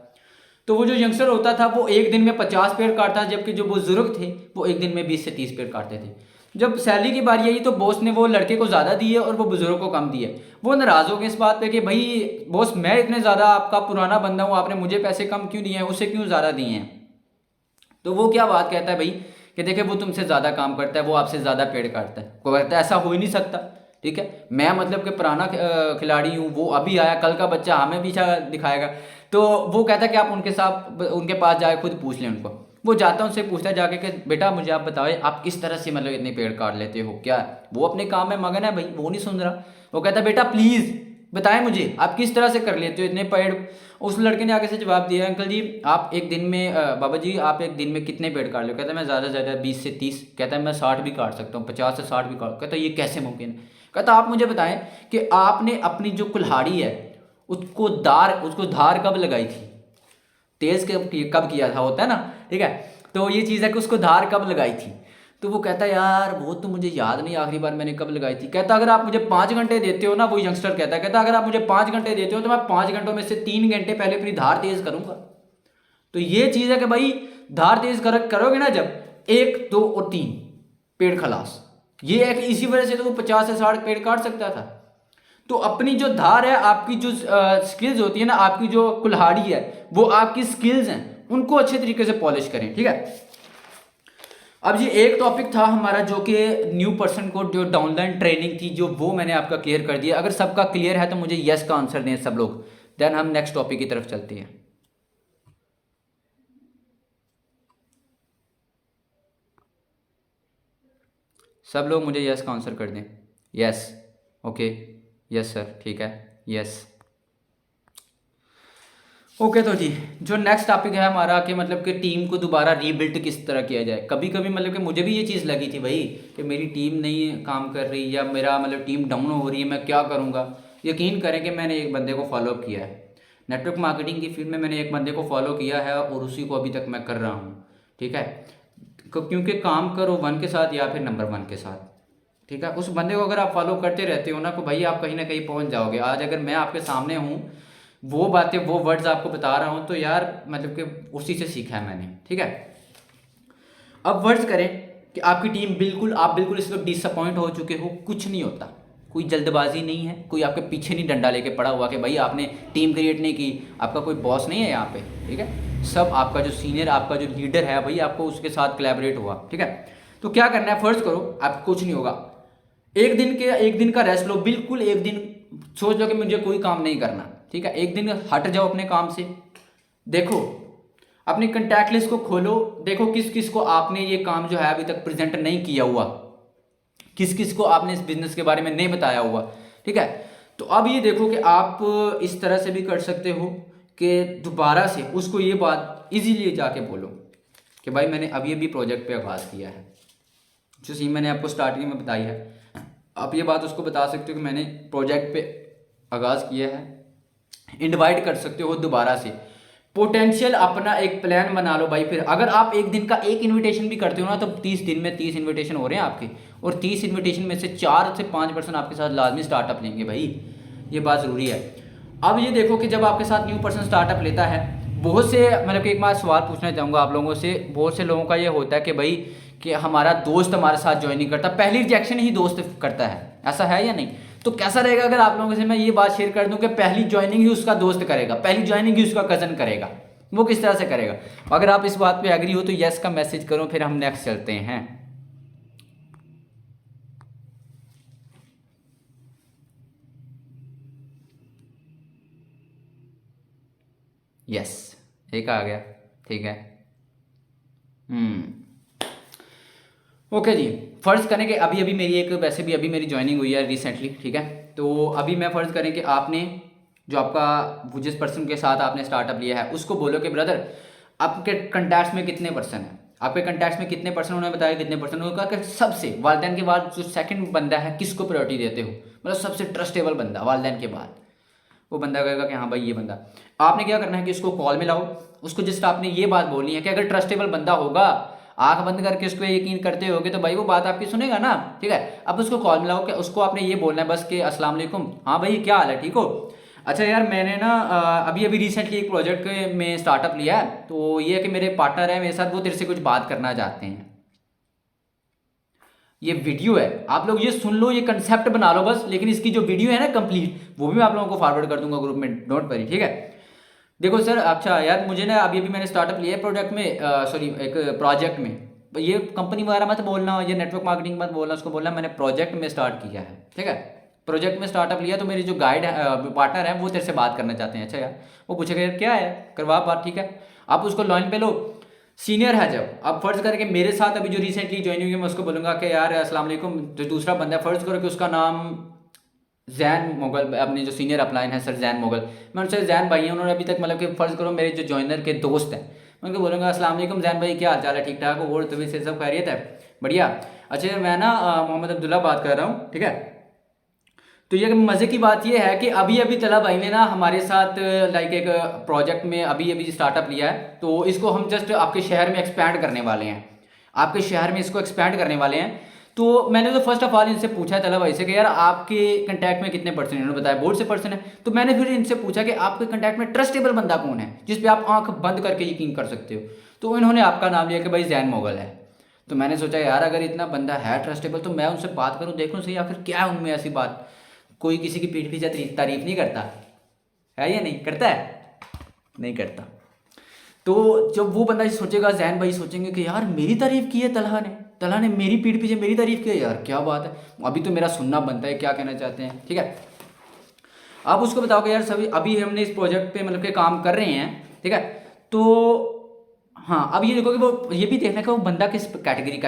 तो वो जो यंगस्टर होता था वो एक दिन में 50 पेड़ काटता, जबकि जो बुजुर्ग थे वो एक दिन में 20 से 30 पेड़ काटते थे। जब सैलरी की बारी आई तो बॉस ने वो लड़के को ज़्यादा दी है और वो बुजुर्ग को कम दी है। वो नाराज़ हो गए इस बात पे कि भाई बॉस, मैं इतने ज़्यादा आपका पुराना बंदा हूँ, आपने मुझे पैसे कम क्यों दिए हैं, उसे क्यों ज़्यादा दिए हैं। तो वो क्या बात कहता है भाई कि देखिए वो तुमसे ज़्यादा काम करता है, वो आपसे ज़्यादा पेड़ काटता है। वो कहता है ऐसा हो ही नहीं सकता, ठीक है, मैं मतलब कि पुराना खिलाड़ी हूँ, वो अभी आया, कल का बच्चा हमें पीछा दिखाएगा। तो वो कहता है कि आप उनके साथ, उनके पास जाए खुद पूछ लें उनको। वो जाता है, उनसे पूछता है जाके कि बेटा मुझे आप बताओ, आप किस तरह से मतलब इतने पेड़ काट लेते हो, क्या। वो अपने काम में मगन है भाई, वो नहीं सुन रहा। वो कहता है बेटा प्लीज़ बताएं मुझे, आप किस तरह से कर लेते हो इतने पेड़। उस लड़के ने आगे से जवाब दिया, अंकल जी आप एक दिन में, बाबा जी आप एक दिन में कितने पेड़ काट लो। कहता है मैं ज़्यादा से ज़्यादा 20 से 30। कहता है मैं 60 भी काट सकता हूँ, 50 से 60 भी काट। कहता है ये कैसे मुमकिन है। कहता आप मुझे बताएं कि आपने अपनी जो कुल्हाड़ी है उसको धार कब लगाई थी, तेज कब किया था, होता है ना, ठीक है। तो ये चीज़ है कि उसको धार कब लगाई थी। तो वो कहता है यार वो तो मुझे याद नहीं आखिरी बार मैंने कब लगाई थी। कहता अगर आप मुझे 5 घंटे देते हो ना, वो यंगस्टर कहता अगर आप मुझे 5 घंटे देते हो तो मैं 5 घंटों में से 3 घंटे पहले अपनी धार तेज करूंगा। तो ये चीज़ है कि भाई धार तेज करोगे ना जब, 1, 2 और 3 पेड़ खलास। ये है कि इसी वजह से तो वो 50 से 60 पेड़ काट सकता था। तो अपनी जो धार है, आपकी जो स्किल्स होती है ना, आपकी जो कुल्हाड़ी है, वो आपकी स्किल्स हैं, उनको अच्छे तरीके से पॉलिश करें, ठीक है। अब ये एक टॉपिक था हमारा जो कि न्यू पर्सन को जो डाउनलाइन ट्रेनिंग थी, जो वो मैंने आपका क्लियर कर दिया। अगर सबका क्लियर है तो मुझे यस का आंसर दें सब लोग, देन हम नेक्स्ट टॉपिक की तरफ चलते हैं। सब लोग मुझे यस का आंसर कर दें। यस, ओके, यस सर, ठीक है, यस, ओके। तो जी जो नेक्स्ट टॉपिक है हमारा कि मतलब कि टीम को दोबारा रीबिल्ड किस तरह किया जाए। कभी कभी मतलब कि मुझे भी ये चीज़ लगी थी भाई कि मेरी टीम नहीं काम कर रही, या मेरा मतलब टीम डाउन हो रही है, मैं क्या करूँगा। यकीन करें कि मैंने एक बंदे को फॉलोअप किया है, नेटवर्क मार्केटिंग की फील्ड में मैंने एक बंदे को फॉलो किया है, और उसी को अभी तक मैं कर रहा हूँ, ठीक है। क्योंकि काम करो 1 के साथ या फिर नंबर 1 के साथ, ठीक है। उस बंदे को अगर आप फॉलो करते रहते हो ना, तो भाई आप कहीं ना कहीं पहुंच जाओगे। आज अगर मैं आपके सामने हूँ, वो बातें, वो वर्ड्स आपको बता रहा हूँ, तो यार मतलब कि उसी से सीखा है मैंने, ठीक है। अब वर्ड्स करें कि आपकी टीम बिल्कुल, आप बिल्कुल इस वक्त डिसअपॉइंट हो चुके हो, कुछ नहीं होता, कोई जल्दबाजी नहीं है, कोई आपके पीछे नहीं डंडा लेके पड़ा हुआ कि भाई आपने टीम क्रिएट नहीं की, आपका कोई बॉस नहीं है यहाँ पे, ठीक है। सब आपका जो सीनियर, आपका जो लीडर है भाई, आपको उसके साथ कोलैबोरेट हुआ, ठीक है। तो क्या करना है, फर्स्ट करो, आपको कुछ नहीं होगा, एक दिन का रेस्ट लो, बिल्कुल एक दिन सोच लो कि मुझे कोई काम नहीं करना, ठीक है। एक दिन हट जाओ अपने काम से। देखो अपनी कंटैक्ट लिस्ट को खोलो, देखो किस किस को आपने ये काम जो है अभी तक प्रेजेंट नहीं किया हुआ, किस किस को आपने इस बिजनेस के बारे में नहीं बताया हुआ। ठीक है, तो अब ये देखो कि आप इस तरह से भी कर सकते हो कि दोबारा से उसको ये बात इजीली जाके बोलो कि भाई मैंने अभी अभी प्रोजेक्ट पे आगाज़ किया है, जो सी मैंने आपको स्टार्टिंग में बताई है। आप ये बात उसको बता सकते हो कि मैंने प्रोजेक्ट पे आगाज़ किया है, इनवाइट कर सकते हो दोबारा से। पोटेंशियल अपना एक प्लान बना लो भाई। फिर अगर आप एक दिन का एक इनविटेशन भी करते हो ना, तो 30 दिन में 30 इनविटेशन हो रहे हैं आपके, और 30 इनविटेशन में से 4 से 5% आपके साथ लाजमी स्टार्टअप लेंगे भाई, ये बात ज़रूरी है। अब ये देखो कि जब आपके साथ न्यू पर्सन स्टार्टअप लेता है, बहुत से मतलब कि एक बार सवाल पूछना चाहूँगा आप लोगों से, बहुत से लोगों का ये होता है कि भाई कि हमारा दोस्त हमारे साथ ज्वाइन नहीं करता, पहली रिजेक्शन ही दोस्त करता है, ऐसा है या नहीं? तो कैसा रहेगा अगर आप लोगों से मैं ये बात शेयर कर दूं कि पहली ज्वाइनिंग ही उसका दोस्त करेगा, पहली ज्वाइनिंग ही उसका कज़न करेगा, वो किस तरह से करेगा? अगर आप इस बात पे एग्री हो तो यस का मैसेज करो, फिर हम नेक्स्ट चलते हैं। यस, एक आ गया, ठीक है। ओके जी, फ़र्ज़ करें कि अभी अभी मेरी एक, वैसे भी अभी मेरी ज्वाइनिंग हुई है रिसेंटली, ठीक है। तो अभी मैं फ़र्ज़ करें कि आपने जो आपका जिस पर्सन के साथ आपने स्टार्टअप लिया है उसको बोलो कि ब्रदर आपके कंटैक्ट्स में कितने पर्सन हैं, आपके कंटैक्ट्स में कितने पर्सन, उन्होंने बताया कितने पर्सन, उन्होंने कहा कि सबसे वालदैन के बाद जो सेकंड बंदा है किसको प्रायोरिटी देते हो, मतलब सबसे ट्रस्टेबल बंदा वालदैन के बाद। वो बंदा कहेगा कि हाँ भाई ये बंदा। आपने क्या करना है कि उसको कॉल में लाओ, उसको जस्ट आपने ये बात बोलनी है कि अगर ट्रस्टेबल बंदा होगा, आंख बंद करके उसको यकीन करते होगे तो भाई वो बात आपकी सुनेगा ना, ठीक है। अब उसको कॉल में लाओ कि उसको आपने ये बोलना है बस कि अस्सलाम वालेकुम, हाँ भाई क्या हाल है, ठीक हो? अच्छा यार मैंने ना अभी अभी रिसेंटली एक प्रोजेक्ट में स्टार्टअप लिया है, तो ये है कि मेरे पार्टनर है मेरे साथ, वो तेरे से कुछ बात करना चाहते हैं। ये वीडियो है, आप लोग ये सुन लो, ये कंसेप्ट बना लो बस, लेकिन इसकी जो वीडियो है ना कंप्लीट, वो भी मैं आप लोगों को फॉरवर्ड कर दूंगा ग्रुप में, डोंट वरी, ठीक है। देखो सर, अच्छा यार मुझे ना अभी अभी मैंने स्टार्टअप लिया है प्रोडक्ट में, सॉरी एक प्रोजेक्ट में, ये कंपनी वगैरह मत बोलना, ये नेटवर्क मार्केटिंग मत बोलना, उसको बोलना मैंने प्रोजेक्ट में स्टार्ट किया है, ठीक है। प्रोजेक्ट में स्टार्टअप लिया, तो मेरी जो गाइड है पार्टनर है वो तेरे से बात करना चाहते हैं। अच्छा यार, वो पूछेगा यार क्या है, करवा बात, ठीक है। आप उसको लाइन पे लो, सीनियर है जब, अब फर्ज करके मेरे साथ अभी जो रिसेंटली ज्वाइन हुई है, मैं उसको बोलूँगा कि यार अस्सलाम वालेकुम, जो दूसरा बंदा है फर्ज करो कि उसका नाम जैन मुगल, अपने जो सीनियर अपलाइन है सर जैन मुगल, मैं उनसे जैन भाई हैं, उन्होंने अभी तक मतलब कि फ़र्ज़ करो मेरे जो जॉइनर के दोस्त हैं, मैं उनको बोलूँगा अस्सलाम वालेकुम जैन भाई क्या हाल चाल है, ठीक ठाक हो, और तभी से सब खैरियत है, बढ़िया। अच्छा मैं ना मोहम्मद अब्दुल्ला बात कर रहा हूँ, ठीक है। तो ये मज़े की बात ये है कि अभी अभी तला भाई ने ना हमारे साथ लाइक एक प्रोजेक्ट में अभी अभी स्टार्टअप लिया है, तो इसको हम जस्ट आपके शहर में एक्सपैंड करने वाले हैं, आपके शहर में इसको एक्सपैंड करने वाले हैं। तो मैंने तो फर्स्ट ऑफ ऑल इनसे पूछा है तला भाई से कि यार आपके कंटैक्ट में कितने पर्सन है, उन्होंने बताया बहुत से पर्सन है। तो मैंने फिर इनसे पूछा कि आपके कंटैक्ट में ट्रस्टेबल बंदा कौन है जिस पे आप आंख बंद करके यकीन कर सकते हो, तो इन्होंने आपका नाम लिया कि भाई जैन मुगल है। तो मैंने सोचा यार अगर इतना बंदा है ट्रस्टेबल तो मैं उनसे बात करूँ, देखूँ सही आखिर क्या है उनमें ऐसी बात, कोई किसी की पीठ पीछे तारीफ नहीं करता है या नहीं करता है, नहीं करता। तो जब वो बंदा सोचेगा, जैन भाई सोचेंगे कि यार मेरी तारीफ की है तलहा ने मेरी पीठ पीछे मेरी तारीफ की है, यार क्या बात है, अभी तो मेरा सुनना बनता है क्या कहना चाहते हैं, ठीक है। आप उसको बताओ कि यार सभी अभी हमने इस प्रोजेक्ट पे मतलब के काम कर रहे हैं, ठीक है। तो हाँ, अब ये देखो कि वो ये भी देखना कि वो बंदा किस कैटेगरी का,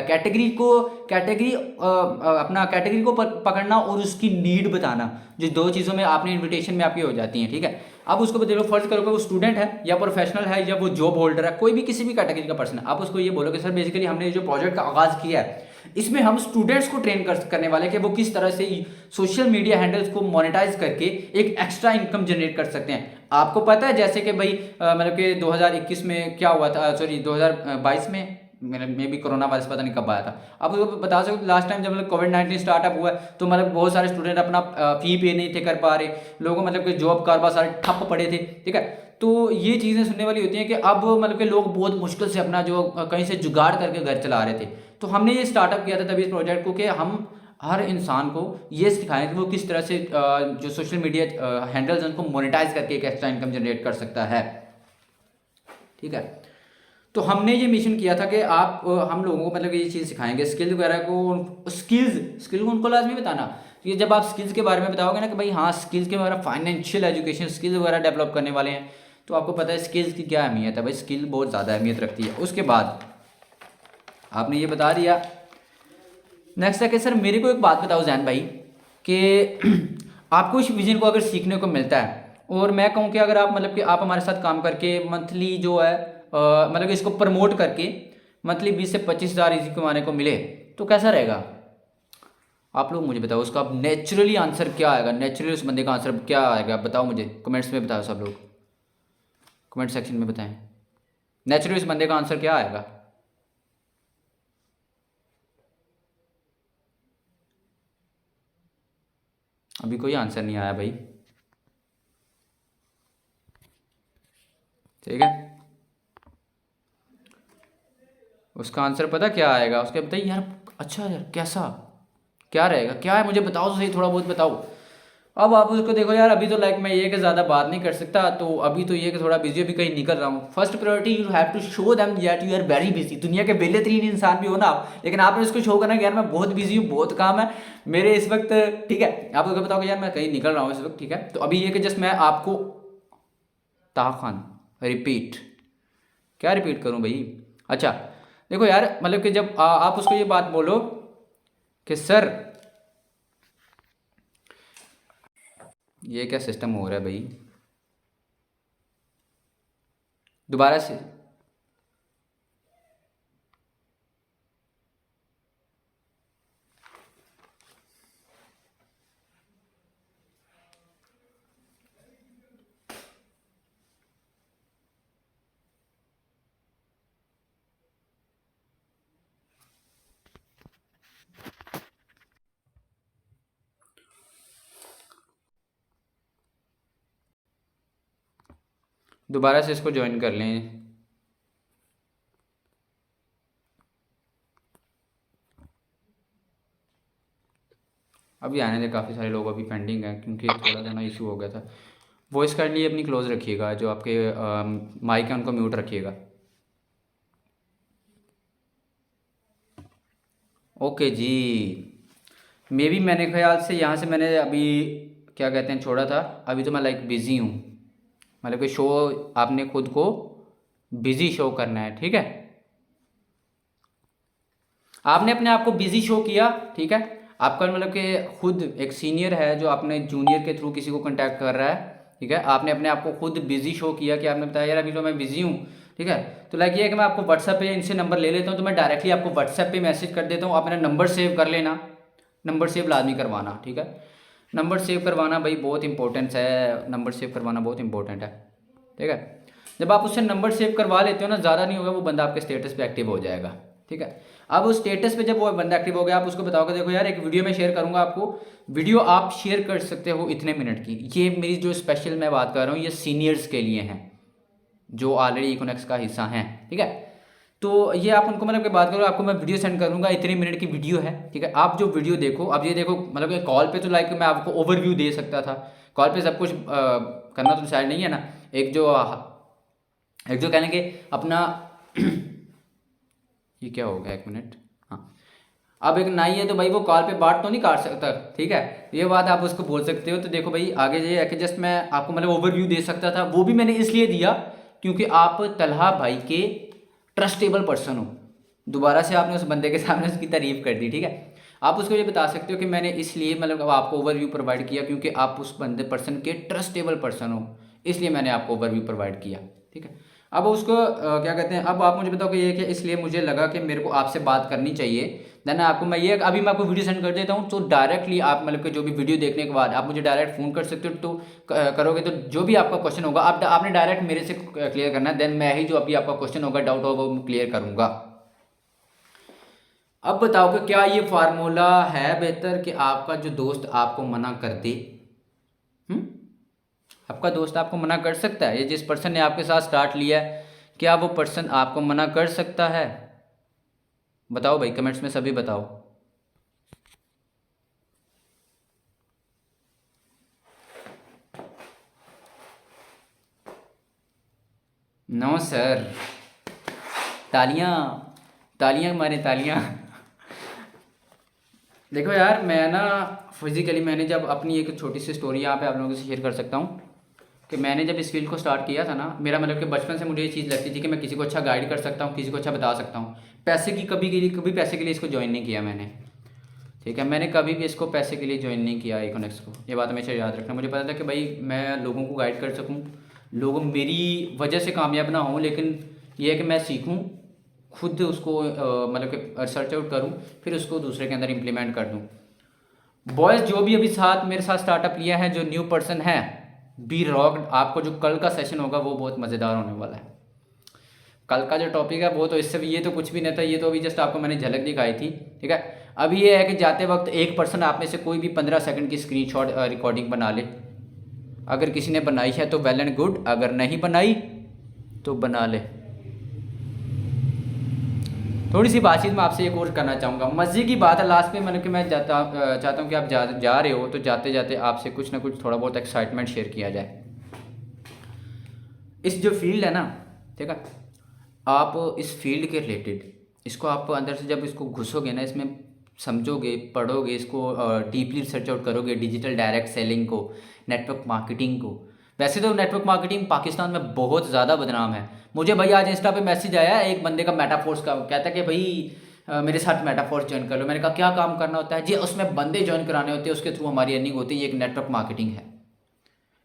अपना कैटेगरी को पकड़ना और उसकी नीड बताना, जो दो चीज़ों में आपने इनविटेशन में आपकी हो जाती हैं, ठीक है। अब उसको देखो फर्ज करो कि वो स्टूडेंट है या प्रोफेशनल है या वो जॉब होल्डर है, कोई भी किसी भी कैटेगरी का पर्सन है, आप उसको ये बोलो कि सर बेसिकली हमने जो प्रोजेक्ट का आगाज़ किया है इसमें हम स्टूडेंट्स को ट्रेन करने वाले कि वो किस तरह से सोशल मीडिया हैंडल्स को मोनेटाइज करके एक एक्स्ट्रा इनकम जनरेट कर सकते हैं। आपको पता है जैसे कि भाई मतलब कि 2021 में क्या हुआ था, सॉरी 2022 में मे भी कोरोना वायरस पता नहीं कब आया था। आप उसको बता सकते लास्ट टाइम जब मतलब कोविड-19 स्टार्टअप हुआ तो मतलब बहुत सारे स्टूडेंट अपना फी पे नहीं थे कर पा रहे, लोगों मतलब कि जॉब कारोबार सारे ठप पड़े थे, ठीक है। तो ये चीज़ें सुनने वाली होती हैं कि अब मतलब कि लोग बहुत मुश्किल से अपना जो कहीं से जुगाड़ करके घर चला रहे थे। तो हमने ये स्टार्टअप किया था तभी इस प्रोजेक्ट को कि हम हर इंसान को ये सिखाएं कि वो किस तरह से जो सोशल मीडिया हैंडल्स हैं उनको मोनेटाइज करके एक एक्स्ट्रा इनकम जनरेट कर सकता है, ठीक है। तो हमने ये मिशन किया था कि आप हम लोगों को मतलब ये चीज़ सिखाएंगे, स्किल वगैरह को, स्किल को उनको लाजमी बताना। ये जब आप स्किल्स के बारे में बताओगे ना कि भाई हाँ स्किल्स के वगैरह फाइनेंशियल एजुकेशन स्किल्स वगैरह डेवलप करने वाले हैं, तो आपको पता है स्किल्स की क्या अहमियत है भाई, स्किल बहुत ज़्यादा अहमियत रखती है। उसके बाद आपने ये बता दिया। नेक्स्ट है कि सर मेरे को एक बात बताओ जैन भाई कि आपको इस विजन को अगर सीखने को मिलता है और मैं कहूँ कि अगर आप मतलब कि आप हमारे साथ काम करके मंथली जो है मतलब कि इसको प्रमोट करके मंथली 20 से 25 हज़ार इसी कमाने को मिले तो कैसा रहेगा? आप लोग मुझे बताओ उसका नेचुरली आंसर क्या आएगा, नेचुरली उस बंदे का आंसर क्या आएगा, बताओ मुझे कमेंट्स में बताओ, सब लोग कमेंट सेक्शन में बताएं नेचुरली उस बंदे का आंसर क्या आएगा। अभी कोई आंसर नहीं आया भाई, ठीक है। उसका आंसर पता क्या आएगा, उसके बताइए यार। अच्छा यार कैसा क्या रहेगा, क्या है मुझे बताओ तो सही, थोड़ा बहुत बताओ। अब आप उसको देखो यार, अभी तो लाइक मैं ये कि ज़्यादा बात नहीं कर सकता, तो अभी तो ये कि थोड़ा बिजी अभी कहीं निकल रहा हूँ। First priority you have to show them that you are very busy. दुनिया के बेले तरीन इंसान भी हो ना आप, लेकिन आपने उसको शो करना कि यार मैं बहुत बिजी हूँ, बहुत काम है मेरे इस वक्त, ठीक है। आप उसको बताओ कि यार मैं कहीं निकल रहा हूँ इस वक्त, ठीक है। तो अभी ये कि जस्ट मैं आपको ताहा खान रिपीट, क्या रिपीट करूँ भाई। अच्छा देखो यार, मतलब कि जब आप उसको ये बात बोलो कि सर ये क्या सिस्टम हो रहा है भाई, दोबारा से। दोबारा से इसको ज्वाइन कर लें। अभी आने थे काफ़ी सारे लोग, अभी पेंडिंग है क्योंकि थोड़ा सा ना इशू हो गया था। वॉइस काइंडली अपनी क्लोज रखिएगा, जो आपके माइक है उनको म्यूट रखिएगा। ओके जी, मे भी मैंने ख्याल से यहाँ से मैंने अभी क्या कहते हैं छोड़ा था। अभी तो मैं लाइक बिज़ी हूँ, मतलब कि शो आपने खुद को बिज़ी शो करना है, ठीक है। आपने अपने आप को बिजी शो किया, ठीक है। आपका मतलब कि खुद एक सीनियर है जो अपने जूनियर के थ्रू किसी को कांटेक्ट कर रहा है, ठीक है। आपने अपने आप को खुद बिजी शो किया कि आपने बताया यार अभी तो मैं बिजी हूँ, ठीक है। तो लाइक ये है कि मैं आपको व्हाट्सएप पे इनसे नंबर ले लेता हूँ, तो मैं डायरेक्टली आपको व्हाट्सएप पे मैसेज कर देता हूँ, आप मेरा नंबर सेव कर लेना। नंबर सेव लाजमी करवाना, ठीक है। नंबर सेव करवाना भाई बहुत इंपॉर्टेंस है, नंबर सेव करवाना बहुत इंपॉर्टेंट है, ठीक है। जब आप उससे नंबर सेव करवा लेते हो ना, ज़्यादा नहीं होगा वो बंदा आपके स्टेटस पे एक्टिव हो जाएगा, ठीक है। अब उस स्टेटस पे जब वो बंदा एक्टिव हो गया, आप उसको बताओगे देखो यार एक वीडियो मैं शेयर करूंगा आपको, वीडियो आप शेयर कर सकते हो इतने मिनट की। ये मेरी जो स्पेशल मैं बात कर रहा हूँ ये सीनियर्स के लिए हैं जो ऑलरेडी इकोनेक्स का हिस्सा हैं, ठीक है। तो ये आप उनको मतलब कि बात करो, आपको मैं वीडियो सेंड करूंगा, इतने मिनट की वीडियो है, ठीक है। आप जो वीडियो देखो, अब ये देखो मतलब कि कॉल पे तो लाइक मैं आपको ओवरव्यू दे सकता था, कॉल पे सब कुछ करना तो शायद नहीं है ना। एक जो कहने के अपना ये क्या हो गया, एक मिनट, हाँ। अब एक नाई है तो भाई वो कॉल पे बात तो नहीं काट सकता, ठीक है। ये बात आप उसको बोल सकते हो। तो देखो भाई आगे ये है कि जस्ट मैं आपको मतलब ओवरव्यू दे सकता था, वो भी मैंने इसलिए दिया क्योंकि आप तलहा भाई के ट्रस्टेबल पर्सन हो। दोबारा से आपने उस बंदे के सामने उसकी तारीफ कर दी, ठीक है। आप उसको ये बता सकते हो कि मैंने इसलिए मतलब अब आपको ओवरव्यू प्रोवाइड किया क्योंकि आप उस बंदे पर्सन के ट्रस्टेबल पर्सन हो, इसलिए मैंने आपको ओवरव्यू प्रोवाइड किया, ठीक है। अब उसको क्या कहते हैं, अब आप मुझे बताओ कि ये कि इसलिए मुझे लगा कि मेरे को आपसे बात करनी चाहिए। देन आपको मैं ये अभी मैं आपको वीडियो सेंड कर देता हूँ, तो डायरेक्टली आप मतलब कि जो भी वीडियो देखने के बाद आप मुझे डायरेक्ट फ़ोन कर सकते हो। तो करोगे तो जो भी आपका क्वेश्चन होगा आपने डायरेक्ट मेरे से क्लियर करना है। देन मैं ही जो अभी आपका क्वेश्चन होगा, डाउट होगा, वो क्लियर करूँगा। अब बताओ कि क्या ये फार्मूला है बेहतर कि आपका जो दोस्त आपको मना कर दे? हम्म, आपका दोस्त आपको मना कर सकता है? ये जिस पर्सन ने आपके साथ स्टार्ट लिया है, क्या वो पर्सन आपको मना कर सकता है? बताओ भाई कमेंट्स में सभी बताओ। नो सर, तालियां, तालियां मारे तालियां। देखो यार मैं ना फिजिकली मैंने जब अपनी एक छोटी सी स्टोरी यहाँ पे आप लोगों से शेयर कर सकता हूँ कि मैंने जब इस फील्ड को स्टार्ट किया था ना, मेरा मतलब कि बचपन से मुझे ये चीज़ लगती थी कि मैं किसी को अच्छा गाइड कर सकता हूँ, किसी को अच्छा बता सकता हूँ। पैसे की कभी पैसे के लिए इसको ज्वाइन नहीं किया मैंने, ठीक है। मैंने कभी भी इसको पैसे के लिए ज्वाइन नहीं किया इकोनेक्स को, ये बात हमेशा याद रखना। मुझे पता था कि भाई मैं लोगों को गाइड कर सकूँ, लोग मेरी वजह से कामयाब ना हों, लेकिन ये है कि मैं सीखूँ खुद उसको, मतलब कि रिसर्च आउट करूँ, फिर उसको दूसरे के अंदर इम्प्लीमेंट कर दूँ। बॉयज़ जो भी अभी साथ मेरे साथ स्टार्टअप लिया है, जो न्यू पर्सन है, बी रॉक्ड। आपको जो कल का सेशन होगा वो बहुत मज़ेदार होने वाला है। कल का जो टॉपिक है वो तो इससे भी, ये तो कुछ भी नहीं था, ये तो अभी जस्ट आपको मैंने झलक दिखाई थी, ठीक है। अभी ये है कि जाते वक्त एक पर्सन आप में से कोई भी 15 सेकंड की स्क्रीनशॉट रिकॉर्डिंग बना ले। अगर किसी ने बनाई है तो वेल एंड गुड, अगर नहीं बनाई तो बना ले। थोड़ी सी बातचीत मैं आपसे एक और करना चाहूँगा, मज़े की बात है लास्ट में, मतलब कि मैं चाहता हूँ कि आप जा रहे हो तो जाते जाते आपसे कुछ ना कुछ थोड़ा बहुत एक्साइटमेंट शेयर किया जाए। इस जो फील्ड है ना, ठीक है, आप इस फील्ड के रिलेटेड इसको आप अंदर से जब इसको घुसोगे ना, इसमें समझोगे, पढ़ोगे, इसको डीपली रिसर्च आउट करोगे, डिजिटल डायरेक्ट सेलिंग को, नेटवर्क मार्केटिंग को। वैसे तो नेटवर्क मार्केटिंग पाकिस्तान में बहुत ज़्यादा बदनाम है। मुझे भाई आज इंस्टा पे मैसेज आया एक बंदे का, मेटाफोर्स का, कहता है कि भाई मेरे साथ मेटाफोर्स ज्वाइन कर लो। मैंने कहा क्या काम करना होता है जी? उसमें बंदे ज्वाइन कराने होते हैं, उसके थ्रू हमारी अर्निंग होती है, ये एक नेटवर्क मार्केटिंग है।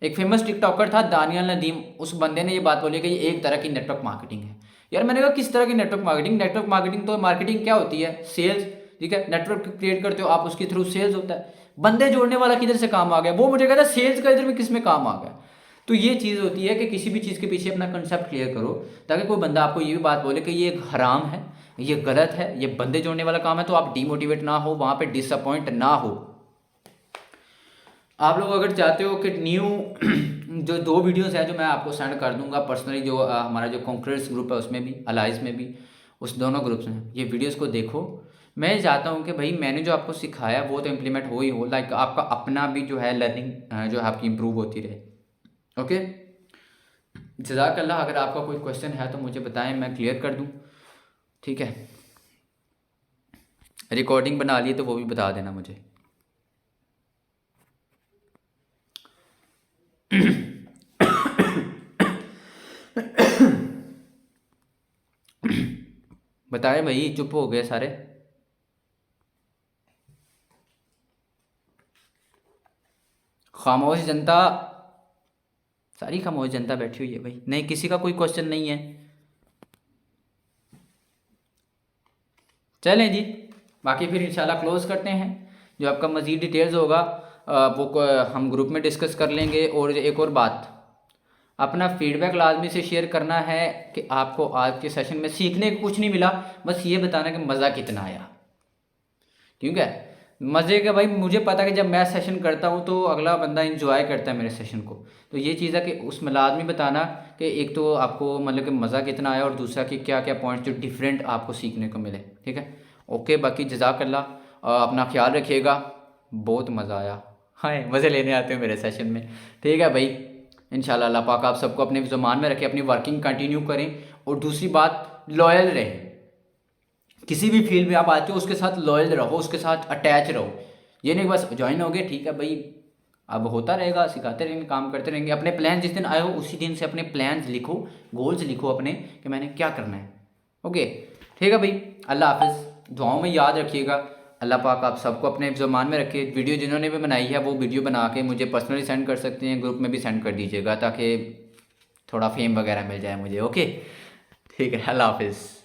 एक फेमस टिकटॉकर था दानियल नदीम, उस बंदे ने ये बात बोली कि ये एक तरह की नेटवर्क मार्केटिंग है। यार मैंने कहा किस तरह की नेटवर्क मार्केटिंग? नेटवर्क मार्केटिंग तो, मार्केटिंग क्या होती है? सेल्स, ठीक है। नेटवर्क क्रिएट करते हो आप, उसके थ्रू सेल्स होता है। बंदे जोड़ने वाला किधर से काम आ गया? वो मुझे कहता है सेल्स का इधर में किस में काम आ गया? तो ये चीज़ होती है कि किसी भी चीज़ के पीछे अपना कंसेप्ट क्लियर करो, ताकि कोई बंदा आपको ये भी बात बोले कि ये हराम है, ये गलत है, ये बंदे जोड़ने वाला काम है, तो आप डीमोटिवेट ना हो, वहाँ पे डिसअपॉइंट ना हो। आप लोग अगर चाहते हो कि न्यू जो 2 वीडियोस है जो मैं आपको सेंड कर दूंगा पर्सनली, जो हमारा जो कॉन्क्रेट्स ग्रुप है उसमें भी, अलाइज में भी, उस दोनों ग्रुप्स में ये वीडियोस को देखो। मैं चाहता हूँ कि भाई मैंने जो आपको सिखाया वो तो इम्प्लीमेंट हो ही हो, लाइक आपका अपना भी जो है लर्निंग जो है आपकी इम्प्रूव होती रहे। ओके, जज़ाकल्लाह। अगर आपका कोई क्वेश्चन है तो मुझे बताएं, मैं क्लियर कर दूँ, ठीक है। रिकॉर्डिंग बना ली तो वो भी बता देना मुझे। बताएं भाई, चुप हो गए सारे। खामोश जनता, सारी खामोश जनता बैठी हुई है भाई। नहीं, किसी का कोई क्वेश्चन नहीं है। चलें जी, बाकी फिर इंशाल्लाह क्लोज करते हैं। जो आपका मज़ीद डिटेल्स होगा वो हम ग्रुप में डिस्कस कर लेंगे। और एक और बात, अपना फीडबैक लाजमी से शेयर करना है कि आपको आज के सेशन में सीखने को कुछ नहीं मिला, बस ये बताना कि मज़ा कितना आया। क्योंकि मज़े का भाई, मुझे पता है कि जब मैं सेशन करता हूँ तो अगला बंदा इंजॉय करता है मेरे सेशन को। तो ये चीज़ है कि उसमें लाजमी बताना कि एक तो आपको मतलब कि मज़ा कितना आया, और दूसरा कि क्या क्या पॉइंट जो डिफरेंट आपको सीखने को मिले, ठीक है। ओके, बाकी जज़ाकल्लाह, अपना ख्याल रखिएगा। बहुत मज़ा आया, हाँ मज़े लेने आते हैं मेरे सेशन में, ठीक है भाई। इंशाल्लाह अल्लाह पाक आप सबको अपने ज़ुबान में रखे, अपनी वर्किंग कंटिन्यू करें। और दूसरी बात, लॉयल रहें। किसी भी फील्ड में आप आते हो उसके साथ लॉयल रहो, उसके साथ अटैच रहो। ये नहीं बस ज्वाइन हो गए, ठीक है भाई, अब होता रहेगा, सिखाते रहेंगे, काम करते रहेंगे। अपने प्लान जिस दिन आए हो उसी दिन से अपने प्लान्स लिखो, गोल्स लिखो अपने कि मैंने क्या करना है। ओके, ठीक है भाई, अल्लाह हाफिज़। दुआओं में याद रखिएगा। अल्लाह पाक आप सबको अपने ज़ुबान में रखे। वीडियो जिन्होंने भी बनाई है वो वीडियो बना के मुझे पर्सनली सेंड कर सकते हैं, ग्रुप में भी सेंड कर दीजिएगा, ताकि थोड़ा फेम वगैरह मिल जाए मुझे। ओके, ठीक है, अल्लाह हाफिज़।